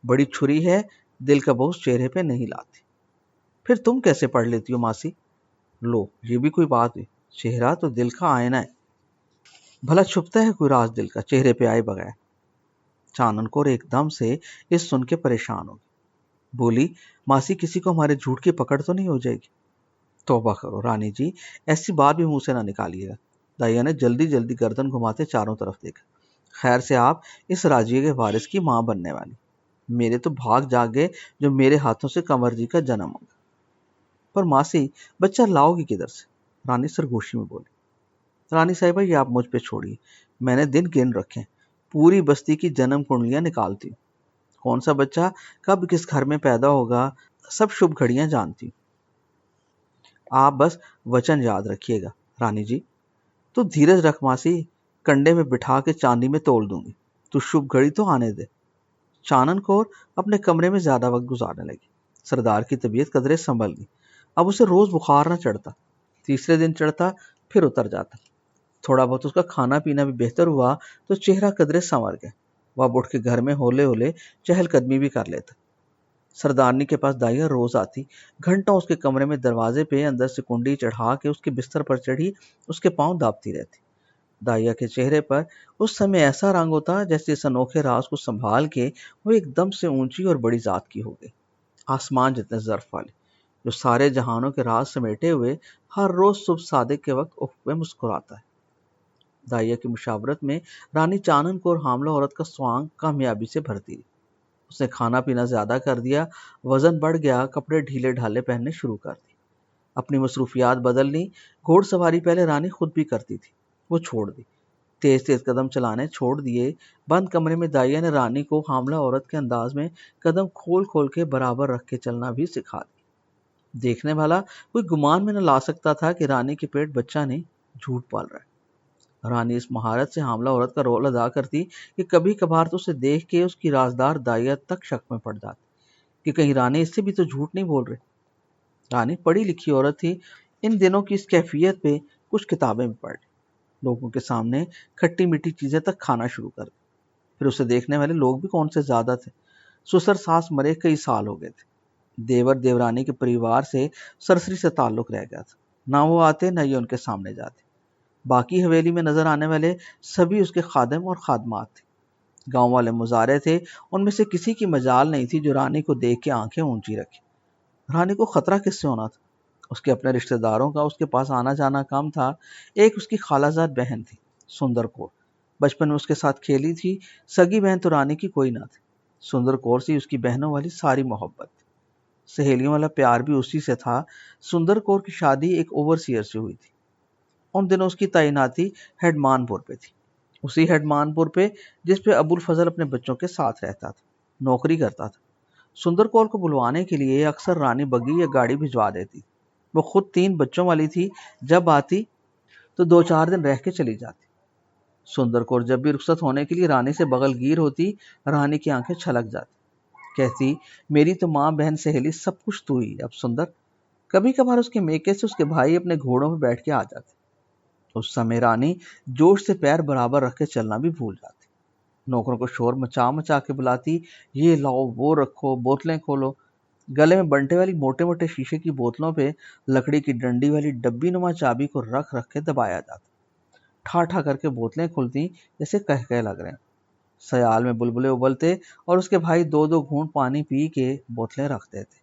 بڑی چھری ہے، دل کا بوجھ چہرے پہ نہیں لاتی۔ پھر تم کیسے پڑھ لیتی ہو ماسی؟ لو، یہ بھی کوئی بات ہوئی، چہرہ تو دل کا آئینہ ہے، بھلا چھپتا ہے کوئی راز دل کا چہرے پہ آئے بغیر؟ چانن کور ایک دم سے اس سن کے پریشان ہو گئی۔ بولی، ماسی، کسی کو ہمارے جھوٹ کی پکڑ تو نہیں ہو جائے گی؟ توبہ کرو رانی جی، ایسی بات بھی منہ سے نہ نکالیے گا۔ دائیا نے جلدی جلدی گردن گھماتے چاروں طرف دیکھا۔ خیر سے آپ اس راجیے کے وارث کی ماں بننے والی۔ میرے تو بھاگ جاگ گئے جو میرے ہاتھوں سے کنور جی کا جنم ہوگا۔ پر ماسی، بچہ لاؤ گی کدھر سے؟ رانی سرگوشی میں بولی۔ رانی صاحبہ، یہ آپ مجھ پہ چھوڑیے، میں نے دن گن رکھے ہیں، پوری بستی کی جنم کنڈلیاں نکالتی ہوں، کون سا بچہ کب کس گھر میں پیدا ہوگا، سب شبھ گھڑیاں جانتی ہوں۔ آپ بس وچن یاد رکھیے گا رانی جی۔ تو دھیرج رکھ ماسی، کنڈے میں بٹھا کے چاندی میں تول دوں گی، تو شبھ گھڑی تو آنے دے۔ چانن کور اپنے کمرے میں زیادہ وقت گزارنے لگی۔ سردار کی طبیعت قدرے سنبھل گئی۔ اب اسے روز بخار نہ چڑھتا، تیسرے دن چڑھتا پھر اتر جاتا۔ تھوڑا بہت اس کا کھانا پینا بھی بہتر ہوا تو چہرہ قدرے سنور گیا۔ وہ اب اٹھ کے گھر میں ہولے ہولے چہل قدمی بھی کر لیتا۔ سردارنی کے پاس دائیا روز آتی، گھنٹوں اس کے کمرے میں دروازے پہ اندر سے کنڈی چڑھا کے اس کے بستر پر چڑھی اس کے پاؤں دابتی رہتی۔ دائیا کے چہرے پر اس سمے ایسا رنگ ہوتا جیسے اس انوکھے راز کو سنبھال کے وہ ایک دم سے اونچی اور بڑی ذات کی ہو گئی، آسمان جتنے ظرف والی، جو سارے جہانوں کے راز سمیٹے ہوئے ہر روز صبح صادق کے وقت افق میں مسکراتا ہے۔ دائیا کی مشاورت میں رانی چانن کور حاملہ عورت کا سوانگ کامیابی سے بھرتی رہی۔ اس نے کھانا پینا زیادہ کر دیا، وزن بڑھ گیا، کپڑے ڈھیلے ڈھالے پہننے شروع کر دی، اپنی مصروفیات بدل لی۔ گھوڑ سواری پہلے رانی خود بھی کرتی تھی، وہ چھوڑ دی، تیز تیز قدم چلانے چھوڑ دیے۔ بند کمرے میں دائیا نے رانی کو حاملہ عورت کے انداز میں قدم کھول کھول کے برابر رکھ کے چلنا بھی سکھا دی۔ دیکھنے والا کوئی گمان میں نہ لا سکتا تھا کہ رانی کے پیٹ بچہ نہیں، جھوٹ پال رہا ہے۔ رانی اس مہارت سے حاملہ عورت کا رول ادا کرتی کہ کبھی کبھار تو اسے دیکھ کے اس کی رازدار دائیا تک شک میں پڑ جاتی کہ کہیں رانی اس سے بھی تو جھوٹ نہیں بول رہے۔ رانی پڑھی لکھی عورت تھی، ان دنوں کی اس کیفیت پہ کچھ کتابیں بھی پڑھ لی، لوگوں کے سامنے کھٹی میٹھی چیزیں تک کھانا شروع کر دی۔ پھر اسے دیکھنے والے لوگ بھی کون سے زیادہ تھے۔ سسر ساس مرے کئی سال ہو گئے تھے، دیور دیورانی کے پریوار سے سرسری سے تعلق رہ گیا تھا، نہ وہ آتے نہ یہ ان کے سامنے جاتے۔ باقی حویلی میں نظر آنے والے سبھی اس کے خادم اور خادمات تھے۔ گاؤں والے مزارے تھے، ان میں سے کسی کی مجال نہیں تھی جو رانی کو دیکھ کے آنکھیں اونچی رکھے۔ رانی کو خطرہ کس سے ہونا تھا؟ اس کے اپنے رشتہ داروں کا اس کے پاس آنا جانا کم تھا۔ ایک اس کی خالہ زاد بہن تھی، سندر کور، بچپن میں اس کے ساتھ کھیلی تھی۔ سگی بہن تو رانی کی کوئی نہ تھی، سندر کور سے اس کی بہنوں والی ساری محبت تھی، سہیلیوں والا پیار بھی اسی سے تھا۔ سندر کور کی شادی ایک اوورسیئر سے ہوئی تھی۔ ان دنوں اس کی تعیناتی ہیڈ مان پور پہ تھی، اسی ہیڈ مان پور پہ جس پہ ابو الفضل اپنے بچوں کے ساتھ رہتا تھا، نوکری کرتا تھا۔ سندر کور کو بلوانے کے لیے اکثر رانی بگی یا گاڑی بھجوا دیتی۔ وہ خود 3 بچوں والی تھی، جب آتی تو 2-4 دن رہ کے چلی جاتی۔ سندر کور جب بھی رخصت ہونے کے لیے رانی سے بغل گیر ہوتی، رانی کی آنکھیں چھلک جاتی، کہتی میری تو ماں بہن سہیلی سب کچھ تو ہی، اب سندر۔ کبھی کبھار اس کے میکے سے اس کے بھائی اپنے گھوڑوں پہ بیٹھ کے آ جاتے، اس سمے رانی جوش سے پیر برابر رکھ کے چلنا بھی بھول جاتی، نوکروں کو شور مچا مچا کے بلاتی، یہ لاؤ وہ رکھو، بوتلیں کھولو۔ گلے میں بنٹے والی موٹے موٹے شیشے کی بوتلوں پہ لکڑی کی ڈنڈی والی ڈبی نما چابی کو رکھ رکھ کے دبایا جاتا، ٹھا ٹھا کر کے بوتلیں کھلتی جیسے کہہ لگ رہے ہیں۔ سیال میں بلبلے ابلتے اور اس کے بھائی 2-2 گھونٹ پانی پی کے بوتلیں رکھ دیتے،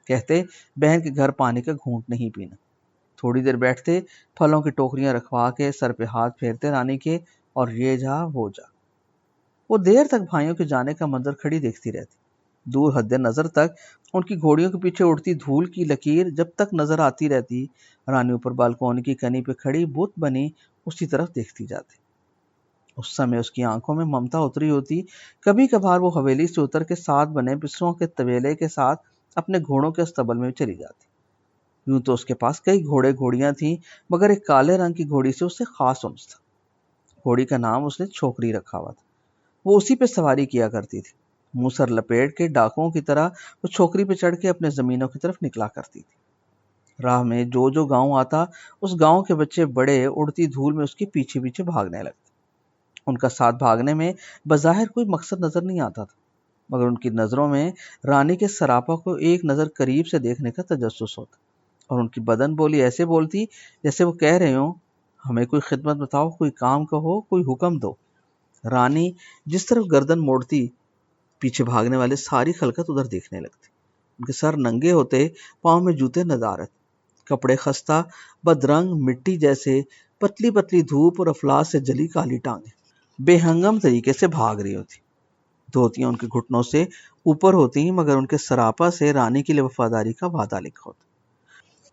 کہتے بہن کے گھر پانی کا گھونٹ نہیں پینا۔ تھوڑی دیر بیٹھتے، پھلوں کی ٹوکریاں رکھوا کے سر پہ ہاتھ پھیرتے رانی کے، اور یہ جا وہ جا۔ وہ دیر تک بھائیوں کے جانے کا منظر کھڑی دیکھتی رہتی، دور حد نظر تک ان کی گھوڑیوں کے پیچھے اڑتی دھول کی لکیر جب تک نظر آتی رہتی، رانی اوپر بالکونی کی کنی پہ کھڑی بت بنی اسی طرف دیکھتی جاتی۔ اس سمے اس کی آنکھوں میں ممتا اتری ہوتی۔ کبھی کبھار وہ حویلی سے اتر کے 7 بنے بسروں کے طویلے کے ساتھ اپنے گھوڑوں کے استبل میں چلی جاتی۔ یوں تو اس کے پاس کئی گھوڑے گھوڑیاں تھیں، مگر ایک کالے رنگ کی گھوڑی سے اسے خاص انس تھا۔ گھوڑی کا نام اس نے چھوکری رکھا ہوا تھا، وہ اسی پہ سواری کیا کرتی تھی۔ منہ سر لپیٹ کے ڈاکوؤں کی طرح وہ چھوکری پہ چڑھ کے اپنے زمینوں کی طرف نکلا کرتی تھی۔ راہ میں جو گاؤں آتا، اس گاؤں کے بچے بڑے اڑتی دھول میں اس کے پیچھے پیچھے بھاگنے لگتے۔ ان کا ساتھ بھاگنے میں بظاہر کوئی مقصد نظر نہیں آتا تھا، مگر ان کی نظروں میں رانی کے سراپا کو ایک نظر قریب سے دیکھنے کا تجسس ہوتا، اور ان کی بدن بولی ایسے بولتی جیسے وہ کہہ رہے ہوں ہمیں کوئی خدمت بتاؤ، کوئی کام کہو، کوئی حکم دو۔ رانی جس طرف گردن موڑتی، پیچھے بھاگنے والے ساری خلقت ادھر دیکھنے لگتے۔ ان کے سر ننگے ہوتے، پاؤں میں جوتے ندارت، کپڑے خستہ بدرنگ مٹی جیسے، پتلی پتلی دھوپ اور افلاس سے جلی کالی ٹانگیں بے ہنگم طریقے سے بھاگ رہی ہوتی۔ دھوتیاں ان کے گھٹنوں سے اوپر ہوتی، مگر ان کے سراپا سے رانی کے لیے وفاداری کا وعدہ لکھا ہوتا۔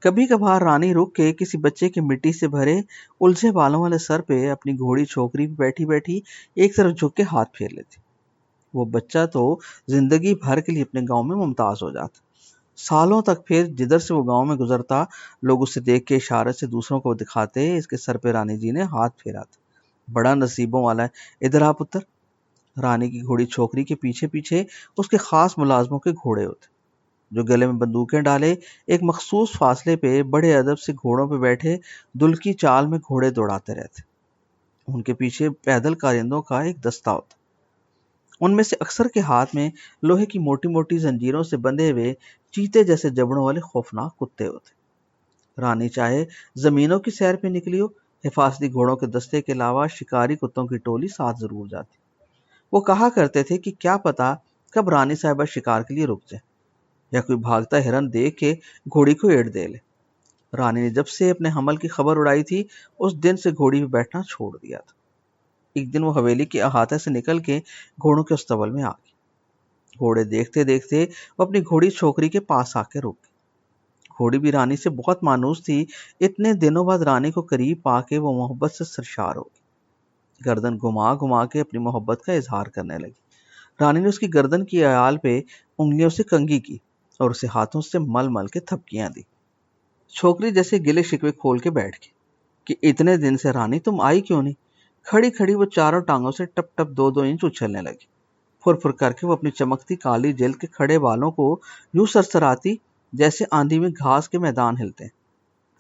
کبھی کبھار رانی رک کے کسی بچے کے مٹی سے بھرے الجھے بالوں والے سر پہ اپنی گھوڑی چھوکری پہ بیٹھی بیٹھی ایک طرف جھک کے ہاتھ پھیر لیتی۔ وہ بچہ تو زندگی بھر کے لیے اپنے گاؤں میں ممتاز ہو جاتا، سالوں تک پھر جدھر سے وہ گاؤں میں گزرتا، لوگ اسے دیکھ کے اشارت سے دوسروں کو دکھاتے اس کے سر پہ رانی جی نے ہاتھ پھیرا تھا، بڑا نصیبوں والا ہے، ادھر آ پتر۔ رانی کی گھوڑی چھوکری کے پیچھے پیچھے اس کے خاص ملازموں کے گھوڑے ہوتے، جو گلے میں بندوقیں ڈالے ایک مخصوص فاصلے پہ بڑے ادب سے گھوڑوں پہ بیٹھے دل کی چال میں گھوڑے دوڑاتے رہتے۔ ان کے پیچھے پیدل کارندوں کا ایک دستہ ہوتا، ان میں سے اکثر کے ہاتھ میں لوہے کی موٹی موٹی زنجیروں سے بندھے ہوئے چیتے جیسے جبڑوں والے خوفناک کتے ہوتے۔ رانی چاہے زمینوں کی سیر پہ نکلی ہو، حفاظتی گھوڑوں کے دستے کے علاوہ شکاری کتوں کی ٹولی ساتھ ضرور جاتی۔ وہ کہا کرتے تھے کہ کیا پتا کب رانی صاحبہ شکار کے لیے رک جائے، یا کوئی بھاگتا ہرن دیکھ کے گھوڑی کو ایڑ دے لے۔ رانی نے جب سے اپنے حمل کی خبر اڑائی تھی، اس دن سے گھوڑی پہ بیٹھنا چھوڑ دیا تھا۔ ایک دن وہ حویلی کے احاطے سے نکل کے گھوڑوں کے استبل میں آ گئی۔ گھوڑے دیکھتے دیکھتے وہ اپنی گھوڑی چھوکری کے پاس آ کے رک گئی۔ گھوڑی بھی رانی سے بہت مانوس تھی، اتنے دنوں بعد رانی کو قریب پا کے وہ محبت سے سرشار ہو گئی، گردن گھما گھما کے اپنی محبت کا اظہار کرنے لگی۔ رانی نے اس کی گردن کی عیال پہ انگلیوں سے کنگھی کی اور اسے ہاتھوں سے مل مل کے تھپکیاں دی۔ چھوکری جیسے گلے شکوے کھول کے بیٹھ گئی کہ اتنے دن سے رانی تم آئی کیوں نہیں؟ کھڑی کھڑی وہ چاروں ٹانگوں سے ٹپ ٹپ 2-2 انچ اچھلنے لگی، پھر پھر کر کے وہ اپنی چمکتی کالی جلد کے کھڑے بالوں کو یوں سرسراتی جیسے آندھی میں گھاس کے میدان ہلتے ہیں۔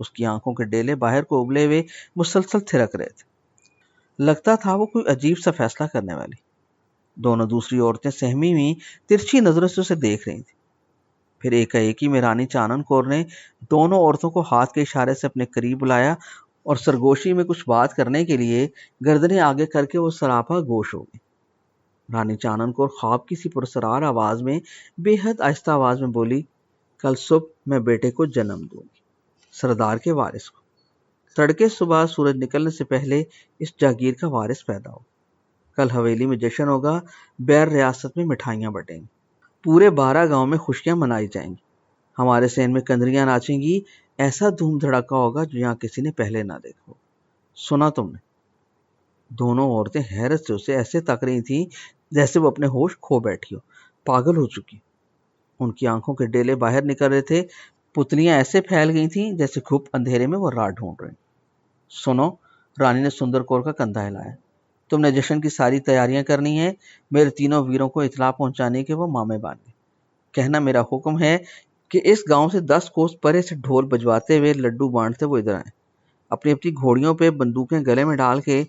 اس کی آنکھوں کے ڈیلے باہر کو ابلے ہوئے مسلسل تھرک رہے تھے۔ لگتا تھا وہ کوئی عجیب سا فیصلہ کرنے والی۔ دونوں دوسری عورتیں سہمی ہوئی ترچھی نظروں سے اسے دیکھ رہی تھیں۔ پھر ایک میں رانی چانن کور نے دونوں عورتوں کو ہاتھ کے اشارے سے اپنے قریب بلایا اور سرگوشی میں کچھ بات کرنے کے لیے گردنیں آگے کر کے وہ سراپا گوش ہو گئی۔ رانی چانن کور خواب کی سی پرسرار آواز میں بے حد آہستہ آواز میں بولی، کل صبح میں بیٹے کو جنم دوں گی، سردار کے وارث کو۔ تڑکے صبح سورج نکلنے سے پہلے اس جاگیر کا وارث پیدا ہو۔ کل حویلی میں جشن ہوگا، بیر ریاست میں مٹھائیاں بٹیں گی، پورے 12 گاؤں میں خوشیاں منائی جائیں گی، ہمارے سین میں کندریاں ناچیں گی، ایسا دھوم دھڑکا ہوگا جو یہاں کسی نے پہلے نہ دیکھا ہو۔ سنا تم نے؟ دونوں عورتیں حیرت سے اسے ایسے تک رہی تھیں جیسے وہ اپنے ہوش کھو بیٹھی ہو، پاگل ہو چکی۔ ان کی آنکھوں کے ڈیلے باہر نکل رہے تھے، پتلیاں ایسے پھیل گئی تھیں جیسے گھپ اندھیرے میں وہ راہ ڈھونڈ رہی۔ سنو، رانی نے سندر کور کا کندھا ہلایا، تم نے جشن کی ساری تیاریاں کرنی ہیں، میرے تینوں ویروں کو اطلاع پہنچانے کے وہ مامے باندھے۔ کہنا میرا حکم ہے کہ اس گاؤں سے 10 کوس پرے سے ڈھول بجواتے ہوئے لڈو بانٹتے وہ ادھر آئیں، اپنی اپنی گھوڑیوں پہ بندوقیں گلے میں ڈال کے،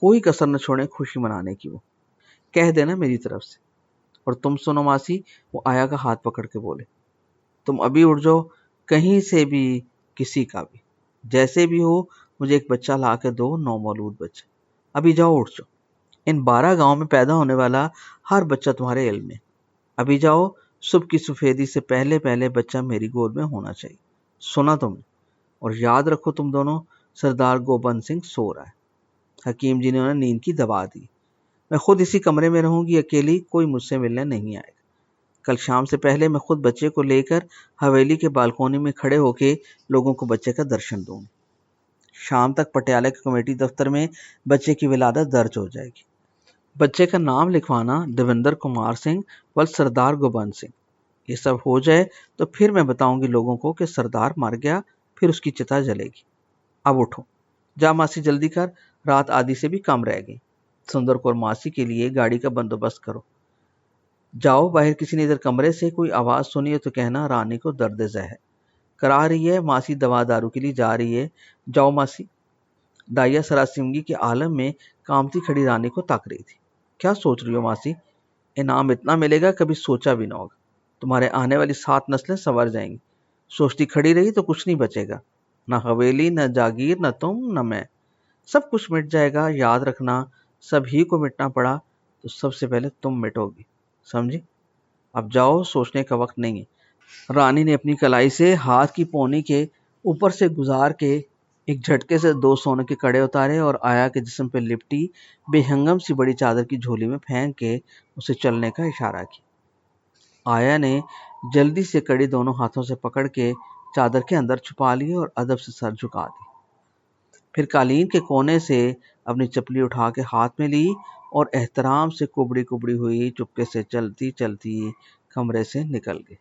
کوئی کسر نہ چھوڑیں خوشی منانے کی۔ وہ کہہ دینا میری طرف سے۔ اور تم سنو ماسی، وہ آیا کا ہاتھ پکڑ کے بولے، تم ابھی اٹھ جاؤ، کہیں سے بھی، کسی کا بھی، جیسے بھی ہو، مجھے ایک بچہ لا کے دو، نومولود بچہ۔ ابھی جاؤ، اٹھ جاؤ، ان 12 گاؤں میں پیدا ہونے والا ہر بچہ تمہارے علم میں۔ ابھی جاؤ، صبح کی سفیدی سے پہلے پہلے بچہ میری گود میں ہونا چاہیے۔ سنا تم نے؟ اور یاد رکھو تم دونوں، سردار گوبند سنگھ سو رہا ہے، حکیم جی نے انہیں نیند کی دوا دی، میں خود اسی کمرے میں رہوں گی اکیلی، کوئی مجھ سے ملنے نہیں آئے گا۔ کل شام سے پہلے میں خود بچے کو لے کر حویلی کے بالکونی میں کھڑے ہو کے لوگوں کو بچے کا درشن دوں گی۔ شام تک پٹیالہ کے کمیٹی دفتر میں بچے کی ولادت درج ہو جائے گی۔ بچے کا نام لکھوانا دیوندر کمار سنگھ ول سردار گوبند سنگھ۔ یہ سب ہو جائے تو پھر میں بتاؤں گی لوگوں کو کہ سردار مر گیا، پھر اس کی چتا جلے گی۔ اب اٹھو، جا ماسی جلدی کر، رات آدھی سے بھی کم رہ گئی۔ سندر کور ماسی کے لیے گاڑی کا بندوبست کرو۔ جاؤ، باہر کسی نے ادھر کمرے سے کوئی آواز سنی ہے تو کہنا رانی کو درد زہر کرا رہی ہے، ماسی دوا دارو کے لیے جا رہی ہے، جاؤ ماسی۔ دائیا سراسیمگی کے عالم میں کامتی کھڑی رانی کو تک رہی تھی۔ کیا سوچ رہی ہو ماسی؟ انعام اتنا ملے گا کبھی سوچا بھی نہ ہوگا، تمہارے آنے والی 7 نسلیں سنور جائیں گی۔ سوچتی کھڑی رہی تو کچھ نہیں بچے گا، نہ حویلی، نہ جاگیر، نہ تم، نہ میں، سب کچھ مٹ جائے گا۔ یاد رکھنا، سب ہی کو مٹنا پڑا تو سب سے پہلے تم مٹو گی، سمجھی؟ اب جاؤ، سوچنے کا وقت نہیں ہے۔ رانی نے اپنی کلائی سے ہاتھ کی پونی کے اوپر سے گزار کے ایک جھٹکے سے 2 سونے کے کڑے اتارے اور آیا کے جسم پہ لپٹی بے ہنگم سی بڑی چادر کی جھولی میں پھینک کے اسے چلنے کا اشارہ کیا۔ آیا نے جلدی سے کڑی دونوں ہاتھوں سے پکڑ کے چادر کے اندر چھپا لی اور ادب سے سر جھکا دی۔ پھر قالین کے کونے سے اپنی چپلی اٹھا کے ہاتھ میں لی اور احترام سے کبڑی کبڑی ہوئی چپکے سے چلتی چلتی کمرے سے نکل گئی۔